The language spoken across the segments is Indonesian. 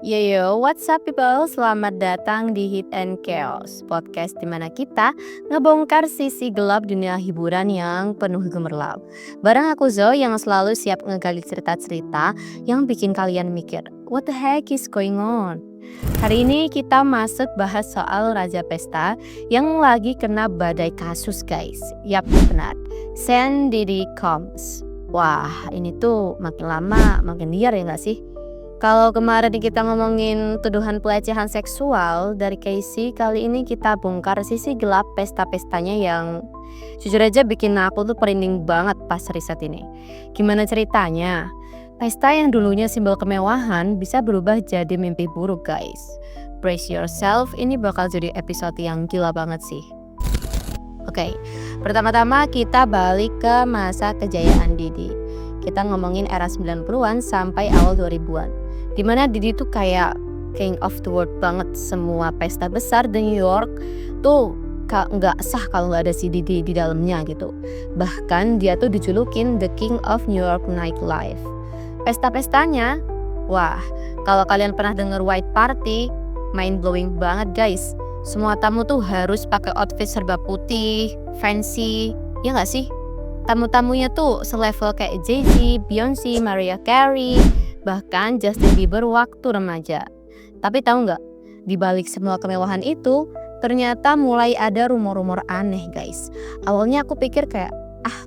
Yo yo, what's up people? Selamat datang di Hit and Chaos, podcast dimana kita ngebongkar sisi gelap dunia hiburan yang penuh gemerlap. Bareng aku Zoe yang selalu siap ngegali cerita-cerita yang bikin kalian mikir, what the heck is going on? Hari ini kita masuk bahas soal Raja Pesta yang lagi kena badai kasus guys. Yap benar, Sean Diddy Combs. Wah ini tuh makin lama makin liar ya gak sih? Kalau kemarin kita ngomongin tuduhan pelecehan seksual dari Casey, kali ini kita bongkar sisi gelap pesta-pestanya yang jujur aja bikin aku tuh merinding banget pas riset ini. Gimana ceritanya? Pesta yang dulunya simbol kemewahan bisa berubah jadi mimpi buruk guys. Brace yourself, ini bakal jadi episode yang gila banget sih. Oke, pertama-tama kita balik ke masa kejayaan Diddy. Kita ngomongin era 90-an sampai awal 2000-an. Dimana Diddy tuh kayak king of the world banget. Semua pesta besar di New York tuh nggak sah kalau nggak ada si Diddy di dalamnya gitu. Bahkan dia tuh dijulukin the king of New York nightlife. Pesta-pestanya, wah kalau kalian pernah denger white party, mind blowing banget guys. Semua tamu tuh harus pakai outfit serba putih, fancy, ya nggak sih? Tamu-tamunya tuh selevel kayak Jay-Z, Beyonce, Mariah Carey, bahkan Justin Bieber waktu remaja. Tapi tahu nggak? Di balik semua kemewahan itu, ternyata mulai ada rumor-rumor aneh guys. Awalnya aku pikir kayak,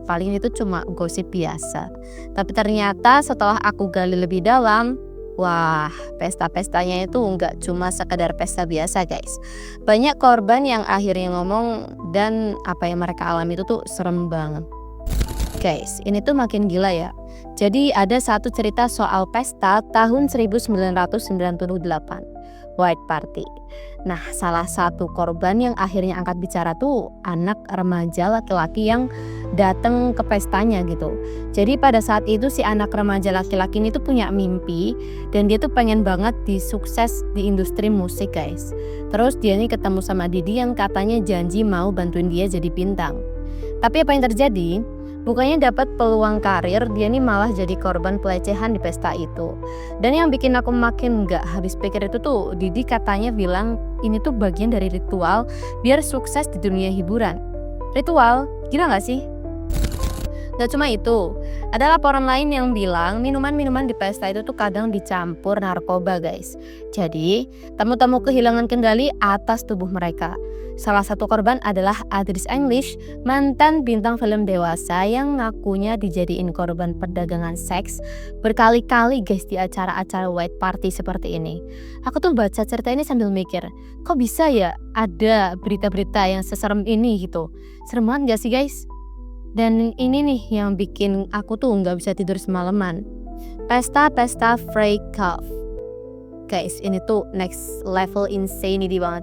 paling itu cuma gosip biasa. Tapi ternyata setelah aku gali lebih dalam, wah pesta-pestanya itu nggak cuma sekedar pesta biasa guys. Banyak korban yang akhirnya ngomong dan apa yang mereka alami itu tuh serem banget. Guys, ini tuh makin gila ya. Jadi ada satu cerita soal pesta tahun 1998, White Party. Nah, salah satu korban yang akhirnya angkat bicara tuh anak remaja laki-laki yang datang ke pestanya gitu. Jadi pada saat itu si anak remaja laki-laki ini tuh punya mimpi dan dia tuh pengen banget sukses di industri musik guys. Terus dia nih ketemu sama Diddy yang katanya janji mau bantuin dia jadi bintang. Tapi apa yang terjadi? Bukannya dapat peluang karir, dia nih malah jadi korban pelecehan di pesta itu. Dan yang bikin aku makin gak habis pikir itu tuh, Diddy katanya bilang ini tuh bagian dari ritual biar sukses di dunia hiburan. Ritual? Gila gak sih? Gak cuma itu, ada laporan lain yang bilang minuman-minuman di pesta itu tuh kadang dicampur narkoba guys. Jadi tamu-tamu kehilangan kendali atas tubuh mereka. Salah satu korban adalah Adris English, mantan bintang film dewasa yang ngakunya dijadiin korban perdagangan seks berkali-kali guys di acara-acara white party seperti ini. Aku tuh baca cerita ini sambil mikir, kok bisa ya ada berita-berita yang seserem ini gitu. Serem banget gak sih guys? Dan ini nih yang bikin aku tuh gak bisa tidur semalaman. Pesta-pesta Frey Cuff. Guys, ini tuh next level insanity banget.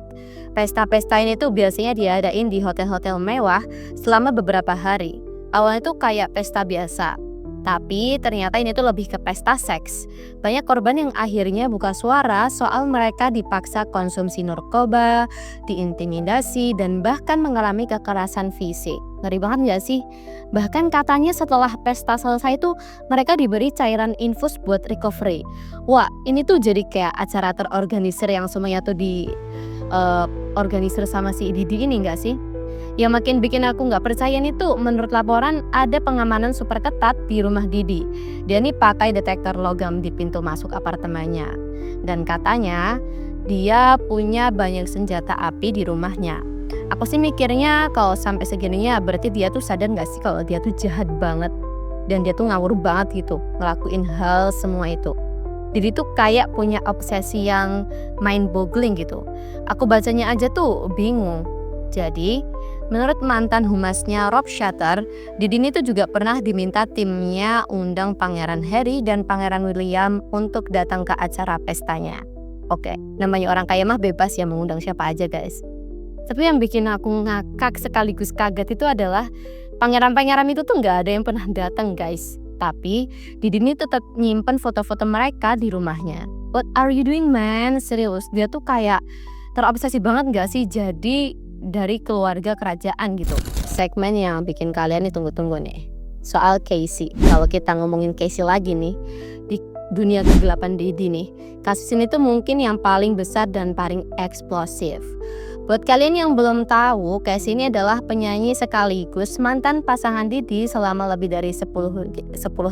Pesta-pesta ini tuh biasanya diadain di hotel-hotel mewah selama beberapa hari. Awalnya tuh kayak pesta biasa, tapi ternyata ini tuh lebih ke pesta seks. Banyak korban yang akhirnya buka suara soal mereka dipaksa konsumsi narkoba, diintimidasi, dan bahkan mengalami kekerasan fisik. Ngeri banget gak sih? Bahkan katanya setelah pesta selesai tuh mereka diberi cairan infus buat recovery. Wah ini tuh jadi kayak acara terorganisir yang semuanya tuh di organisir sama si Diddy ini gak sih? Yang makin bikin aku gak percaya nih tuh, menurut laporan ada pengamanan super ketat di rumah Diddy. Dia nih pakai detektor logam di pintu masuk apartemennya. Dan katanya dia punya banyak senjata api di rumahnya. Aku sih mikirnya kalau sampai segininya berarti dia tuh sadar gak sih kalau dia tuh jahat banget. Dan dia tuh ngawur banget gitu ngelakuin hal semua itu. Diddy tuh kayak punya obsesi yang mind boggling gitu. Aku bacanya aja tuh bingung. Jadi menurut mantan humasnya Rob Shutter, Diddy ini tuh juga pernah diminta timnya undang Pangeran Harry dan Pangeran William untuk datang ke acara pestanya. Oke, namanya orang kaya mah bebas ya mengundang siapa aja guys. Tapi yang bikin aku ngakak sekaligus kaget itu adalah pangeran-pangeran itu tuh gak ada yang pernah datang guys. Tapi Diddy ini tetap nyimpen foto-foto mereka di rumahnya. What are you doing man? Serius, dia tuh kayak terobsesi banget gak sih jadi dari keluarga kerajaan gitu. Segmen yang bikin kalian nih tunggu-tunggu nih. Soal Casey. Kalau kita ngomongin Casey lagi nih, di dunia kegelapan Didi nih. Kasus ini tuh mungkin yang paling besar dan paling eksplosif. Buat kalian yang belum tahu, Casey ini adalah penyanyi sekaligus mantan pasangan Didi selama lebih dari 10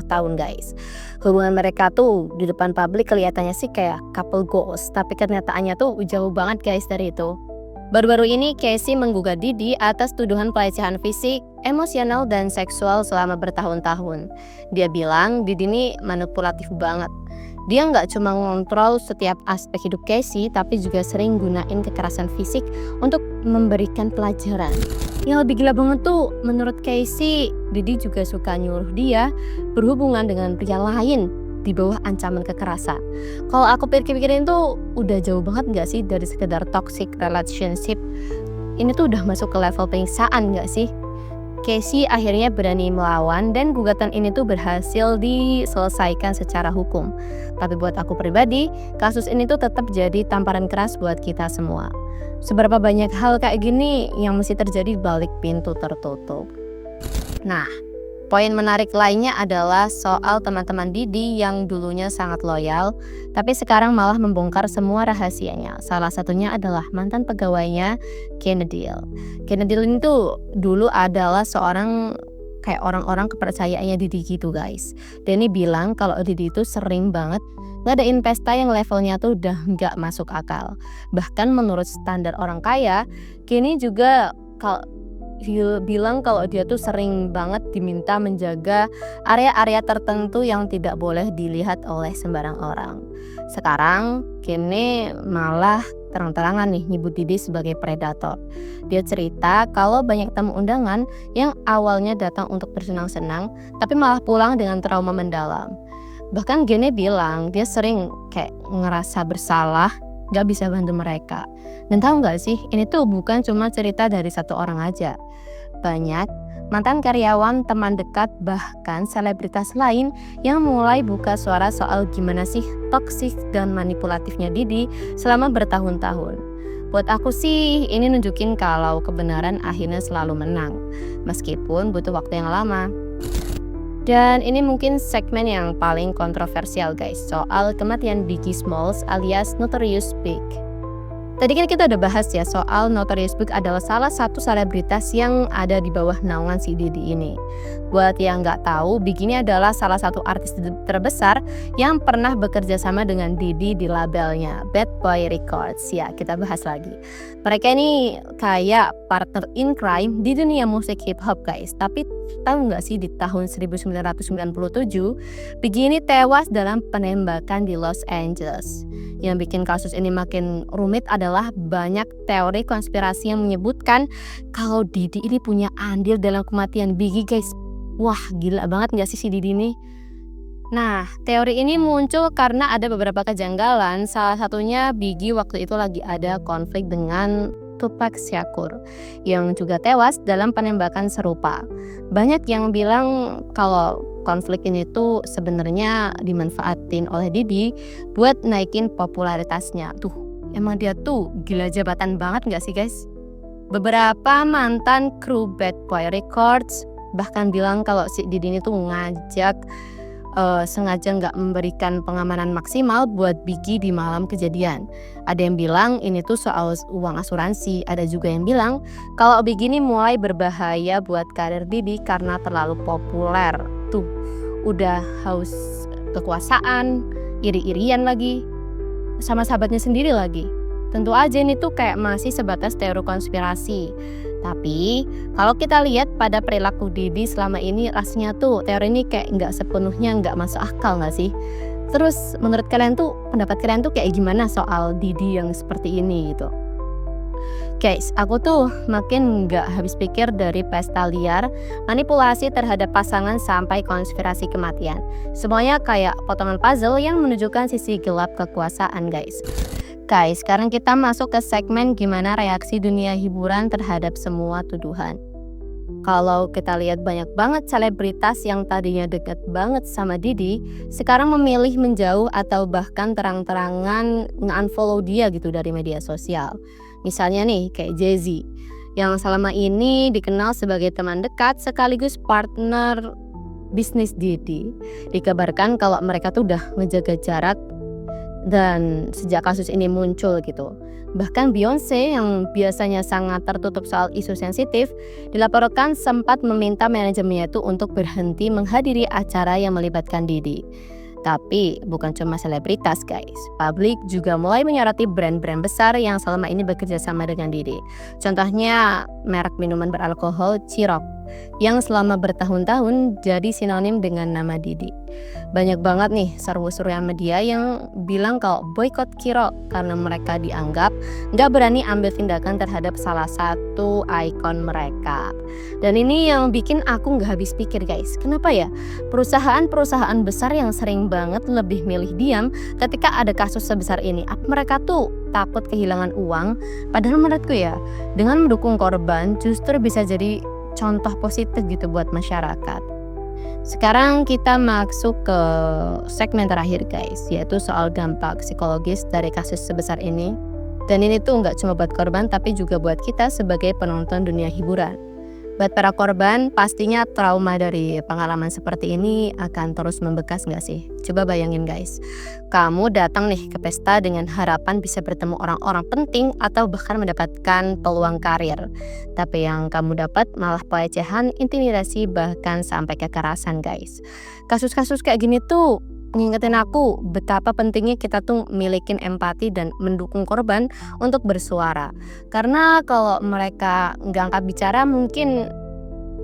tahun guys. Hubungan mereka tuh di depan publik kelihatannya sih kayak couple goals, tapi kenyataannya tuh jauh banget guys dari itu. Baru-baru ini Casey menggugat Didi atas tuduhan pelecehan fisik, emosional, dan seksual selama bertahun-tahun. Dia bilang Didi ini manipulatif banget. Dia nggak cuma ngontrol setiap aspek hidup Casey, tapi juga sering gunain kekerasan fisik untuk memberikan pelajaran. Yang lebih gila banget tuh, menurut Casey, Didi juga suka nyuruh dia berhubungan dengan pria lain di bawah ancaman kekerasan. Kalau aku pikir-pikirin tuh udah jauh banget gak sih dari sekedar toxic relationship. Ini tuh udah masuk ke level penyiksaan gak sih? Casey akhirnya berani melawan dan gugatan ini tuh berhasil diselesaikan secara hukum. Tapi buat aku pribadi, kasus ini tuh tetap jadi tamparan keras buat kita semua. Seberapa banyak hal kayak gini yang mesti terjadi balik pintu tertutup. Nah, poin menarik lainnya adalah soal teman-teman Didi yang dulunya sangat loyal, tapi sekarang malah membongkar semua rahasianya. Salah satunya adalah mantan pegawainya, Kennedy. Kennedy ini tuh dulu adalah seorang kayak orang-orang kepercayaannya Didi gitu guys. Dan ini bilang kalau Didi itu sering banget ngadain pesta yang levelnya tuh udah nggak masuk akal. Bahkan menurut standar orang kaya, Kenny juga bilang kalau dia tuh sering banget diminta menjaga area-area tertentu yang tidak boleh dilihat oleh sembarang orang. Sekarang Kenny malah terang-terangan nih nyebut Didi sebagai predator. Dia cerita kalau banyak tamu undangan yang awalnya datang untuk bersenang-senang tapi malah pulang dengan trauma mendalam. Bahkan Kenny bilang dia sering kayak ngerasa bersalah, gak bisa bantu mereka. Dan tahu gak sih, ini tuh bukan cuma cerita dari satu orang aja. Banyak mantan karyawan, teman dekat, bahkan selebritas lain yang mulai buka suara soal gimana sih toksik dan manipulatifnya Didi selama bertahun-tahun. Buat aku sih ini nunjukin kalau kebenaran akhirnya selalu menang, meskipun butuh waktu yang lama. Dan ini mungkin segmen yang paling kontroversial guys, soal kematian Biggie Smalls alias Notorious Big. Tadi kan kita udah bahas ya soal Notorious Big adalah salah satu selebritas yang ada di bawah naungan si Didi ini. Buat yang nggak tahu, Big ini adalah salah satu artis terbesar yang pernah bekerja sama dengan Didi di labelnya Bad Boy Records. Ya, kita bahas lagi. Mereka ini kayak partner in crime di dunia musik hip hop guys. Tapi tahu nggak sih di tahun 1997 Big ini tewas dalam penembakan di Los Angeles. Yang bikin kasus ini makin rumit adalah banyak teori konspirasi yang menyebutkan kalau Didi ini punya andil dalam kematian Biggie guys. Wah gila banget gak sih si Didi ini? Nah teori ini muncul karena ada beberapa kejanggalan. Salah satunya Biggie waktu itu lagi ada konflik dengan Tupac Shakur yang juga tewas dalam penembakan serupa. Banyak yang bilang kalau konflik ini tuh sebenarnya dimanfaatin oleh Didi buat naikin popularitasnya. Tuh, emang dia tuh gila jabatan banget gak sih guys? Beberapa mantan kru Bad Boy Records bahkan bilang kalau si Didi ini tuh sengaja nggak memberikan pengamanan maksimal buat Biggie di malam kejadian. Ada yang bilang ini tuh soal uang asuransi. Ada juga yang bilang kalau Biggie ini mulai berbahaya buat karir Didi karena terlalu populer. Tuh, udah haus kekuasaan, iri-irian lagi, sama sahabatnya sendiri lagi. Tentu aja ini tuh kayak masih sebatas teori konspirasi. Tapi kalau kita lihat pada perilaku Didi selama ini, rasanya tuh teori ini kayak nggak sepenuhnya nggak masuk akal nggak sih? Terus menurut kalian tuh, pendapat kalian tuh kayak gimana soal Didi yang seperti ini gitu? Guys, aku tuh makin nggak habis pikir dari pesta liar, manipulasi terhadap pasangan sampai konspirasi kematian. Semuanya kayak potongan puzzle yang menunjukkan sisi gelap kekuasaan guys. Guys, sekarang kita masuk ke segmen gimana reaksi dunia hiburan terhadap semua tuduhan. Kalau kita lihat banyak banget selebritas yang tadinya dekat banget sama Didi, sekarang memilih menjauh atau bahkan terang-terangan nge-unfollow dia gitu dari media sosial. Misalnya nih kayak Jay-Z yang selama ini dikenal sebagai teman dekat sekaligus partner bisnis Didi. Dikabarkan kalau mereka tuh udah ngejaga jarak dan sejak kasus ini muncul gitu. Bahkan Beyonce yang biasanya sangat tertutup soal isu sensitif dilaporkan sempat meminta manajemennya itu untuk berhenti menghadiri acara yang melibatkan Didi. Tapi bukan cuma selebritas guys, publik juga mulai menyoroti brand-brand besar yang selama ini bekerja sama dengan Didi. Contohnya merek minuman beralkohol Ciroc yang selama bertahun-tahun jadi sinonim dengan nama Didi. Banyak banget nih seru-seruan media yang bilang kalau boykot Ciroc karena mereka dianggap nggak berani ambil tindakan terhadap salah satu ikon mereka. Dan ini yang bikin aku nggak habis pikir guys, kenapa ya perusahaan-perusahaan besar yang sering banget lebih milih diam ketika ada kasus sebesar ini? Apa mereka tuh takut kehilangan uang? Padahal menurutku ya, dengan mendukung korban justru bisa jadi contoh positif gitu buat masyarakat. Sekarang kita masuk ke segmen terakhir guys, yaitu soal dampak psikologis dari kasus sebesar ini. Dan ini tuh nggak cuma buat korban tapi juga buat kita sebagai penonton dunia hiburan. Buat para korban, pastinya trauma dari pengalaman seperti ini akan terus membekas nggak sih? Coba bayangin guys, kamu datang nih ke pesta dengan harapan bisa bertemu orang-orang penting atau bahkan mendapatkan peluang karir. Tapi yang kamu dapat malah pelecehan, intimidasi, bahkan sampai kekerasan guys. Kasus-kasus kayak gini tuh ngingetin aku betapa pentingnya kita tuh milikin empati dan mendukung korban untuk bersuara. Karena kalau mereka nggak angkat bicara, mungkin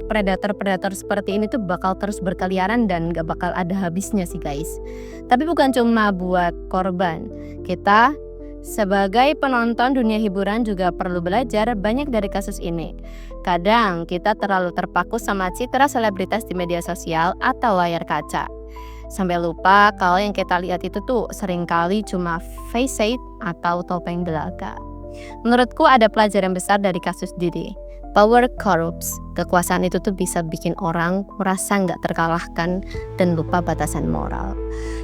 predator-predator seperti ini tuh bakal terus berkeliaran dan gak bakal ada habisnya sih guys. Tapi bukan cuma buat korban, kita sebagai penonton dunia hiburan juga perlu belajar banyak dari kasus ini. Kadang kita terlalu terpaku sama citra selebritas di media sosial atau layar kaca, sampai lupa kalau yang kita lihat itu tuh seringkali cuma facade atau topeng belaka. Menurutku ada pelajaran besar dari kasus Didi. Power corrupts. Kekuasaan itu tuh bisa bikin orang merasa nggak terkalahkan dan lupa batasan moral.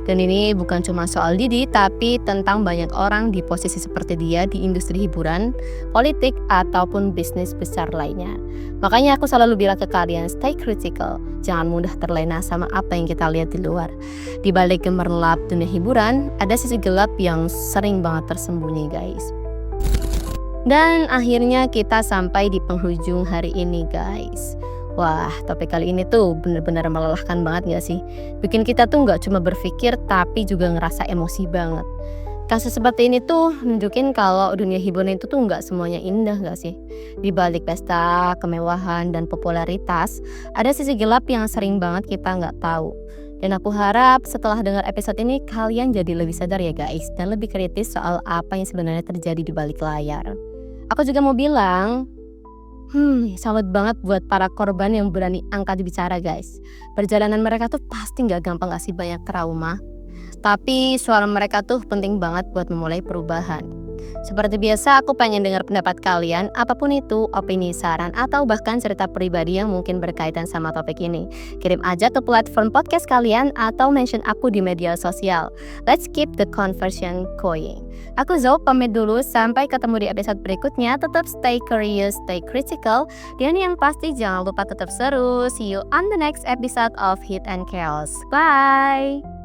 Dan ini bukan cuma soal Didi, tapi tentang banyak orang di posisi seperti dia di industri hiburan, politik, ataupun bisnis besar lainnya. Makanya aku selalu bilang ke kalian, stay critical. Jangan mudah terlena sama apa yang kita lihat di luar. Di balik gemerlap dunia hiburan, ada sisi gelap yang sering banget tersembunyi guys. Dan akhirnya kita sampai di penghujung hari ini guys. Wah, topik kali ini tuh bener-bener melelahkan banget gak sih? Bikin kita tuh gak cuma berpikir tapi juga ngerasa emosi banget. Kasus seperti ini tuh nunjukin kalau dunia hiburan itu tuh gak semuanya indah gak sih? Di balik pesta, kemewahan, dan popularitas, ada sisi gelap yang sering banget kita gak tahu. Dan aku harap setelah dengar episode ini kalian jadi lebih sadar ya guys, dan lebih kritis soal apa yang sebenarnya terjadi di balik layar. Aku juga mau bilang, salut banget buat para korban yang berani angkat bicara guys. Perjalanan mereka tuh pasti gak gampang, gak sih, banyak trauma. Tapi suara mereka tuh penting banget buat memulai perubahan. Seperti biasa, aku pengen dengar pendapat kalian, apapun itu, opini, saran, atau bahkan cerita pribadi yang mungkin berkaitan sama topik ini. Kirim aja ke platform podcast kalian atau mention aku di media sosial. Let's keep the conversation going. Aku Zo, pamit dulu, sampai ketemu di episode berikutnya. Tetap stay curious, stay critical, dan yang pasti jangan lupa tetap seru. See you on the next episode of Hit and Chaos. Bye!